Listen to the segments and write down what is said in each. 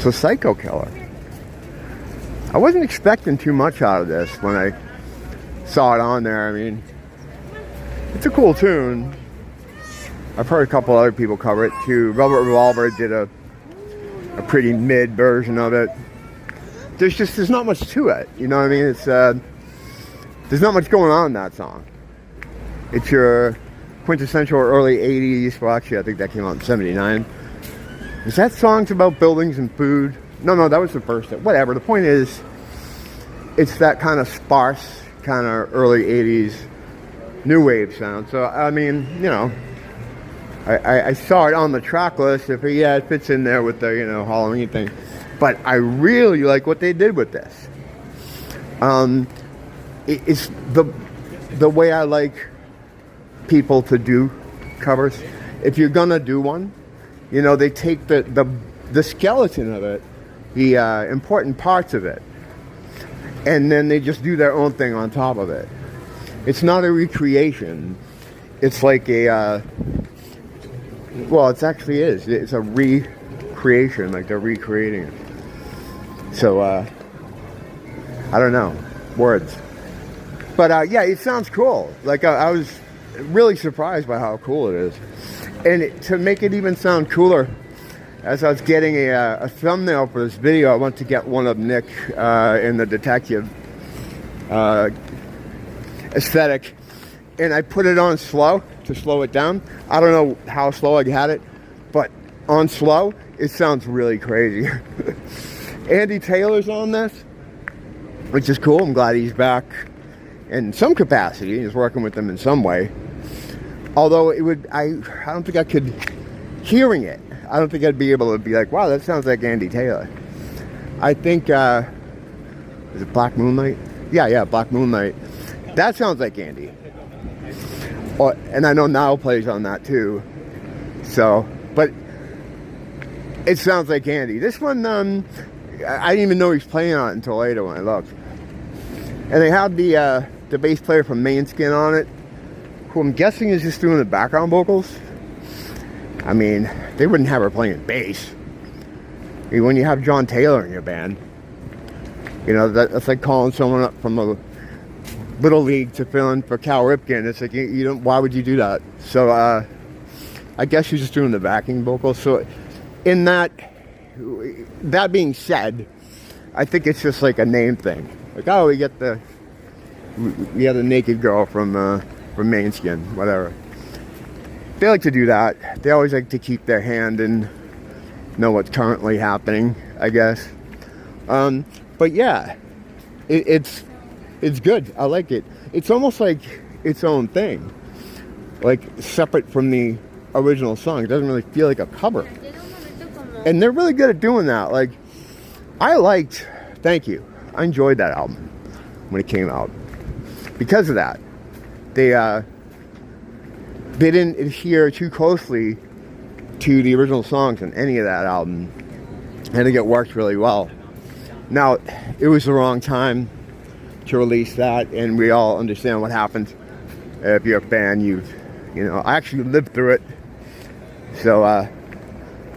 So Psycho Killer. I wasn't expecting too much out of this when I saw it on there. I mean, it's a cool tune. I've heard a couple other people cover it too. Velvet Revolver did a pretty mid version of it. There's not much to it. You know what I mean? It's there's not much going on in that song. It's your quintessential early 80s. Well, actually, I think that came out in 79. Is that songs about buildings and food? No, that was the first one. Whatever. The point is, it's that kind of sparse, kind of early 80s new wave sound. So, I mean, you know, I saw it on the track list. If it fits in there with the, you know, Halloween thing. But I really like what they did with this. It's the way I like people to do covers. If you're gonna do one, you know, they take the skeleton of it, the important parts of it, and then they just do their own thing on top of it. It's not a recreation. It's like a well, it actually is. It's a recreation, like they're recreating it. So I don't know words, but yeah, it sounds cool. Like I was really surprised by how cool it is. And to make it even sound cooler, as I was getting a thumbnail for this video, I went to get one of Nick in the detective aesthetic, and I put it on slow to slow it down. I don't know how slow I had it, but on slow, it sounds really crazy. Andy Taylor's on this, which is cool. I'm glad he's back in some capacity. He's working with them in some way. Although I don't think I could, hearing it, I don't think I'd be able to be like, wow, that sounds like Andy Taylor. I think, is it Black Moonlight? Yeah, Black Moonlight. That sounds like Andy. And I know Now plays on that too. So, but it sounds like Andy. This one, I didn't even know he was playing on it until later when I looked. And they had the bass player from Manskin on it, who I'm guessing is just doing the background vocals. I mean, they wouldn't have her playing bass. I mean, when you have John Taylor in your band, you know, that's like calling someone up from a little league to fill in for Cal Ripken. It's like, you don't, why would you do that? So I guess she's just doing the backing vocals. So in that being said, I think it's just like a name thing. Like, oh, we have the naked girl from Manskin, whatever. They like to do that. They always like to keep their hand in, know what's currently happening, I guess. But yeah, it's good. I like it. It's almost like its own thing, like separate from the original song. It doesn't really feel like a cover. And they're really good at doing that. Like, Thank You. I enjoyed that album when it came out. Because of that, they didn't adhere too closely to the original songs on any of that album. I think it worked really well. Now, it was the wrong time to release that, and we all understand what happened. If you're a fan, you know, I actually lived through it. So,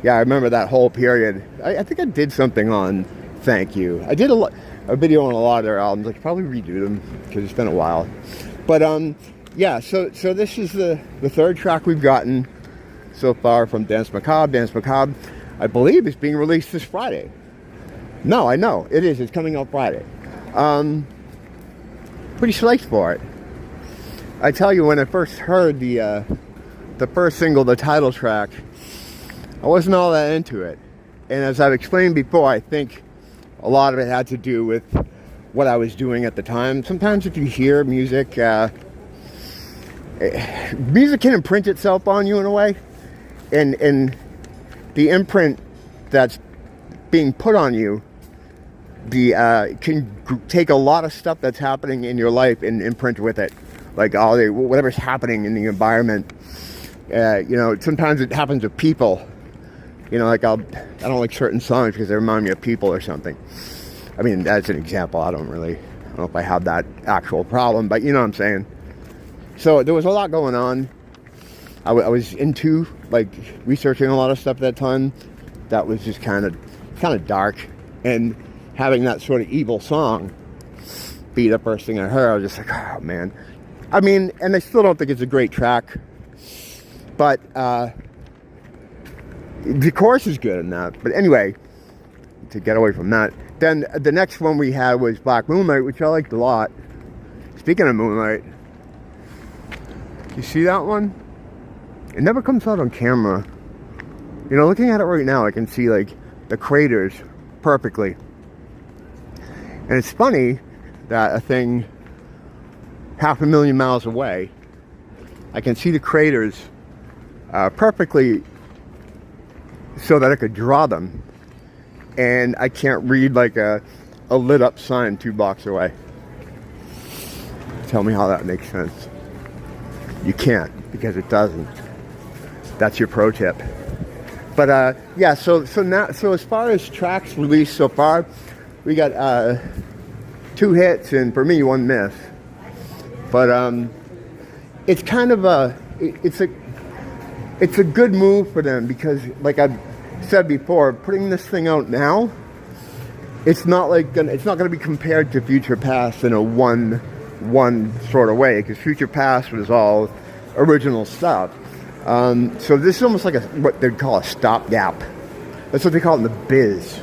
yeah, I remember that whole period. I think I did something on Thank You. I did a video on a lot of their albums. I could probably redo them because it's been a while. But yeah, so this is the third track we've gotten so far from Dance Macabre. Dance Macabre, I believe, is being released this Friday. No, I know it is. It's coming out Friday. Pretty psyched for it. I tell you, when I first heard the first single, the title track, I wasn't all that into it. And as I've explained before, I think a lot of it had to do with what I was doing at the time. Sometimes if you hear music, music can imprint itself on you in a way. And the imprint that's being put on you can take a lot of stuff that's happening in your life and imprint with it. Like whatever's happening in the environment. You know, sometimes it happens with people. You know, like I don't like certain songs because they remind me of people or something. I mean, that's an example. I don't know if I have that actual problem, but you know what I'm saying. So there was a lot going on. I was into, like, researching a lot of stuff at that time. That was just kind of kind of dark, and having that sort of evil song be the first thing I heard, I was just like, oh man. I mean, and I still don't think it's a great track, but the chorus is good in that. But anyway, to get away from that, then the next one we had was Black Moonlight, which I liked a lot. Speaking of Moonlight, you see that one? It never comes out on camera. You know, looking at it right now, I can see like the craters perfectly. And it's funny that a thing 500,000 miles away, I can see the craters perfectly so that I could draw them. And I can't read like a lit up sign 2 blocks away. Tell me how that makes sense. You can't, because it doesn't. That's your pro tip. But yeah, so as far as tracks released so far, we got 2 hits and for me 1 miss. But it's kind of it's a good move for them, because like I've said before, putting this thing out now, it's not gonna be compared to Future Past in a one sort of way, because Future Past was all original stuff. So this is almost like what they'd call a stopgap. That's what they call it in the biz.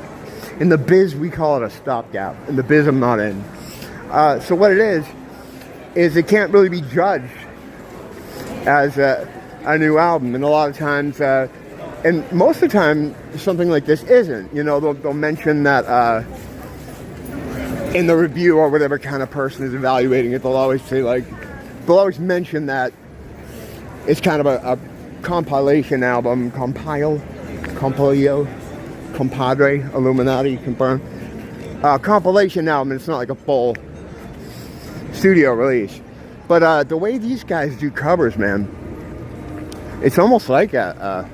In the biz, we call it a stopgap. In the biz, I'm not in. So what it is it can't really be judged as a new album. And a lot of times, and most of the time, something like this isn't. You know, they'll mention that in the review, or whatever kind of person is evaluating it, they'll always mention that it's kind of a compilation album, compadre, Illuminati, confirm. Compilation album. It's not like a full studio release. But the way these guys do covers, man, it's almost like a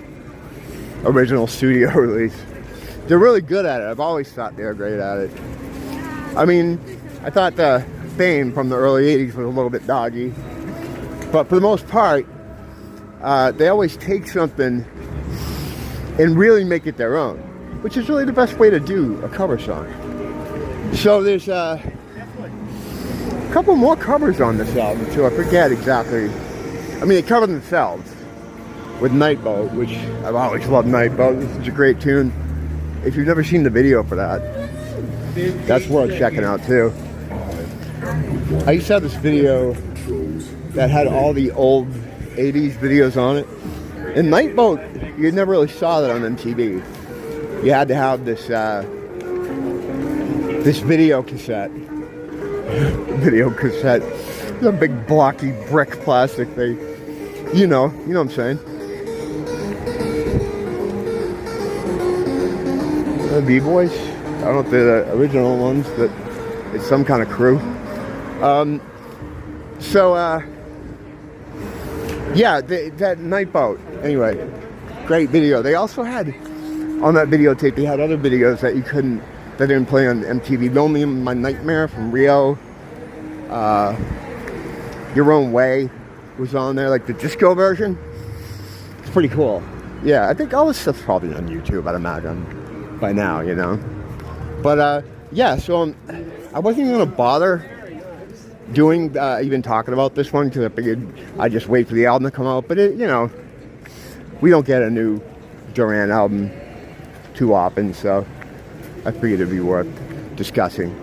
original studio release. They're really good at it. I've always thought they were great at it. I mean, I thought the Fame from the early 80s was a little bit dodgy, but for the most part, they always take something and really make it their own, which is really the best way to do a cover song. So there's a couple more covers on this album too. I forget exactly. I mean, they cover themselves with Nightboat, which I've always loved Nightboat. This is a great tune. If you've never seen the video for that, that's worth checking out too. I used to have this video that had all the old 80s videos on it. And Nightboat, you never really saw that on MTV. You had to have this this video cassette. It's a big blocky brick plastic thing. You know what I'm saying. The B-Boys. I don't know if they're the original ones, but it's some kind of crew. Yeah, that Nightboat. Anyway, great video. They also had, on that videotape, they had other videos that that didn't play on MTV. Lonely in My Nightmare from Rio. Your Own Way was on there, like the disco version. It's pretty cool. Yeah, I think all this stuff's probably on YouTube, I'd imagine, by now, you know. But, yeah, so I wasn't even going to bother doing, even talking about this one, because I figured I'd just wait for the album to come out. But, you know, we don't get a new Duran album too often, so I figured it'd be worth discussing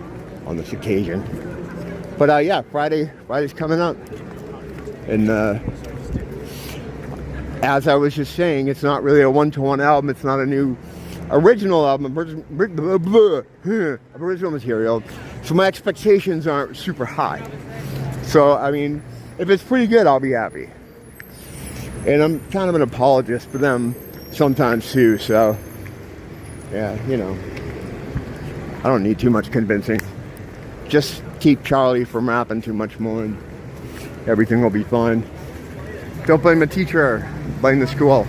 on this occasion. But, yeah, Friday's coming up. And, as I was just saying, it's not really a one-to-one album. It's not a new original album, original material. So my expectations aren't super high. So, I mean, if it's pretty good, I'll be happy. And I'm kind of an apologist for them sometimes too, so yeah, you know, I don't need too much convincing. Just keep Charlie from rapping too much more and everything will be fine. Don't blame the teacher, blame the school.